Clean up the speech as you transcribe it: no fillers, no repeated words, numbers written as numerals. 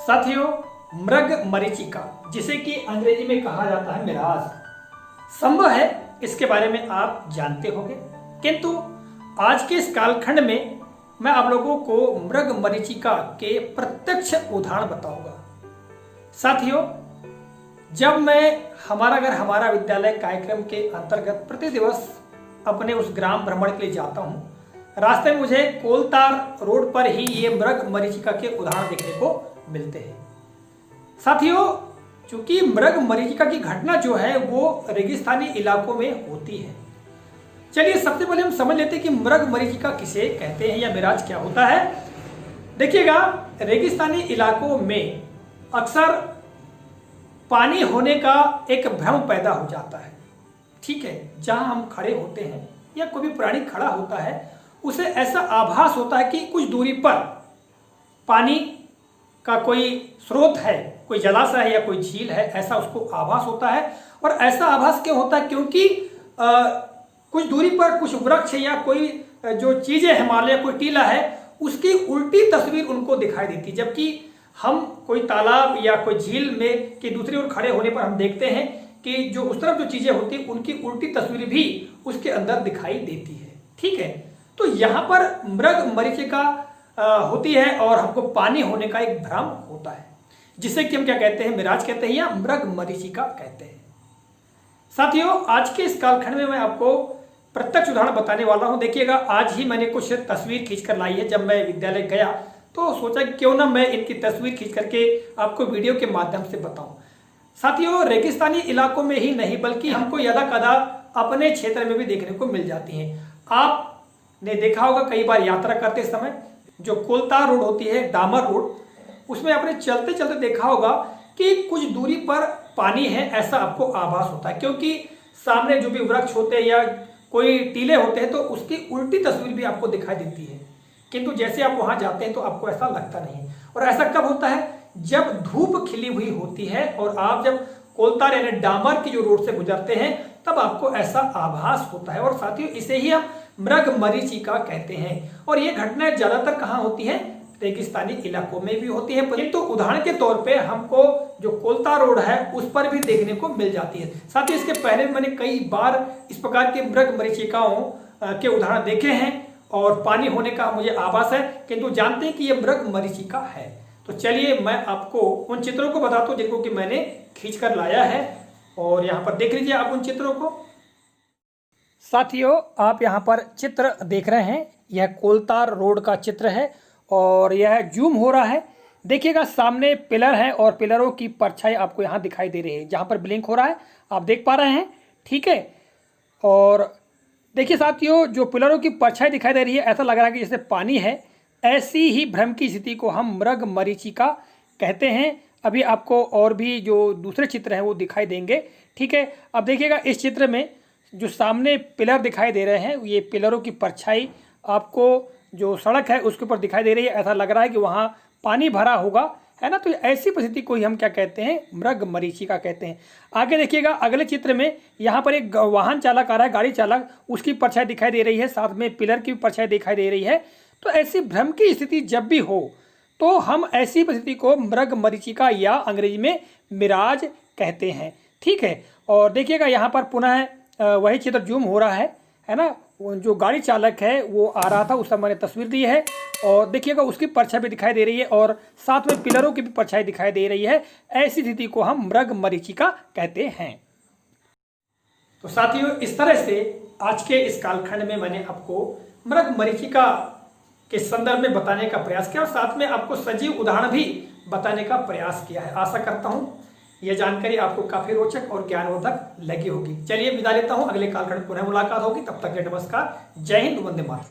साथियों, मृग मरीचिका जिसे कि अंग्रेजी में कहा जाता है मिराज, संभव है इसके बारे में आप जानते होंगे, किंतु आज के इस कालखंड में मैं आप लोगों को मृग मरीचिका के प्रत्यक्ष उदाहरण बताऊंगा। साथियों, जब मैं हमारा विद्यालय कार्यक्रम के अंतर्गत प्रति दिवस अपने उस ग्राम भ्रमण के लिए जाता हूं, रास्ते में मुझे कोलतार रोड पर ही ये मृग मरीचिका के उदाहरण देखने को मिलते हैं। साथियों, चूंकि मृग मरीचिका की घटना जो है वो रेगिस्तानी इलाकों में होती है। चलिए सबसे पहले हम समझ लेते हैं कि मृग मरीचिका किसे कहते हैं या मिराज क्या होता है। देखिएगा, रेगिस्तानी इलाकों में अक्सर पानी होने का एक भ्रम पैदा हो जाता है। ठीक है, जहां हम खड़े होते हैं या कोई भी प्राणी खड़ा होता है उसे ऐसा आभास होता है कि कुछ दूरी पर पानी का कोई स्रोत है, कोई जलाशय है या कोई झील है, ऐसा उसको आभास होता है। और ऐसा आभास क्यों होता है? क्योंकि कुछ दूरी पर कुछ वृक्ष या कोई जो चीजें हिमालय कोई टीला है उसकी उल्टी तस्वीर उनको दिखाई देती, जबकि हम कोई तालाब या कोई झील में की दूसरी ओर खड़े होने पर हम देखते हैं कि जो उस तरफ जो चीजें होती है उनकी उल्टी तस्वीर भी उसके अंदर दिखाई देती है। ठीक है, तो यहाँ पर मृग मरीचिका होती है और हमको पानी होने का एक भ्रम होता है, जिसे कि हम क्या कहते हैं, मिराज कहते हैं या मृग मरीचिका कहते हैं। साथियों, आज के इस कालखंड में मैं आपको प्रत्यक्ष उदाहरण बताने वाला हूं। देखिएगा, आज ही मैंने कुछ तस्वीर खींचकर लाई है। जब मैं विद्यालय गया तो सोचा कि क्यों ना मैं इनकी तस्वीर खींच करके आपको वीडियो के माध्यम से बताऊं। साथियों, रेगिस्तानी इलाकों में ही नहीं बल्कि हमको यदा कदा अपने क्षेत्र में भी देखने को मिल जाती हैं। आपने देखा होगा कई बार यात्रा करते समय जो कोलतार रोड होती है, डामर रोड, उसमें आपने चलते चलते देखा होगा कि कुछ दूरी पर पानी है, ऐसा आपको आभास होता है, क्योंकि सामने जो भी वृक्ष होते हैं या कोई टीले होते हैं तो उसकी उल्टी तस्वीर भी आपको दिखाई देती है। किंतु जैसे आप वहां जाते हैं तो आपको ऐसा लगता नहीं। और ऐसा कब होता है? जब धूप खिली हुई होती है और आप जब कोलतार यानी डामर की जो रोड से गुजरते हैं तब आपको ऐसा आभास होता है। और साथियों, इसे ही हम मृग मरीचिका कहते हैं। और ये घटनाएं ज्यादातर कहाँ होती हैं? रेगिस्तानी इलाकों में भी होती है, परंतु उदाहरण के तौर पे हमको जो कोलतार रोड है उस पर भी देखने को मिल जाती है। साथ ही इसके पहले मैंने कई बार इस प्रकार के मृग मरीचिकाओं के उदाहरण देखे हैं और पानी होने का मुझे आभास है, किंतु जानते हैं कि यह मृग मरीचिका है। तो चलिए मैं आपको उन चित्रों को बताता हूँ जिनको कि मैंने खींच कर लाया है, और यहाँ पर देख लीजिए आप उन चित्रों को। साथियों, आप यहाँ पर चित्र देख रहे हैं, यह कोलतार रोड का चित्र है और यह जूम हो रहा है। देखिएगा, सामने पिलर है और पिलरों की परछाई आपको यहाँ दिखाई दे रही है, जहाँ पर ब्लिंक हो रहा है आप देख पा रहे हैं। ठीक है, और देखिए साथियों, जो पिलरों की परछाई दिखाई दे रही है ऐसा लग रहा है कि जैसे पानी है। ऐसी ही भ्रम की स्थिति को हम मृग मरीचिका कहते हैं। अभी आपको और भी जो दूसरे चित्र हैं वो दिखाई देंगे। ठीक है, अब देखिएगा, इस चित्र में जो सामने पिलर दिखाई दे रहे हैं, ये पिलरों की परछाई आपको जो सड़क है उसके ऊपर दिखाई दे रही है। ऐसा लग रहा है कि वहाँ पानी भरा होगा, है ना। तो ऐसी परिस्थिति को ही हम क्या कहते हैं? मृग मरीचिका कहते हैं। आगे देखिएगा, अगले चित्र में यहाँ पर एक वाहन चालक आ रहा है, गाड़ी चालक, उसकी परछाई दिखाई दे रही है, साथ में पिलर की परछाई दिखाई दे रही है। तो ऐसी भ्रम की स्थिति जब भी हो तो हम ऐसी परिस्थिति को मृग मरीचिका या अंग्रेजी में मिराज कहते हैं। ठीक है, और देखिएगा यहाँ पर पुनः वही चित्र जूम हो रहा है ना। जो गाड़ी चालक है वो आ रहा था, उस समय मैंने तस्वीर दी है, और देखिएगा उसकी परछाई भी दिखाई दे रही है और साथ में पिलरों की भी परछाई दिखाई दे रही है। ऐसी स्थिति को हम मृग मरीचिका कहते हैं। तो साथियों, इस तरह से आज के इस कालखंड में मैंने आपको मृग मरीचिका के संदर्भ में बताने का प्रयास किया और साथ में आपको सजीव उदाहरण भी बताने का प्रयास किया है। आशा करता हूं यह जानकारी आपको काफी रोचक और ज्ञानवर्धक लगी होगी। चलिए विदा लेता हूं, अगले कालखंड पुनः मुलाकात होगी। तब तक के नमस्कार, जय हिंद, वंदे मातरम।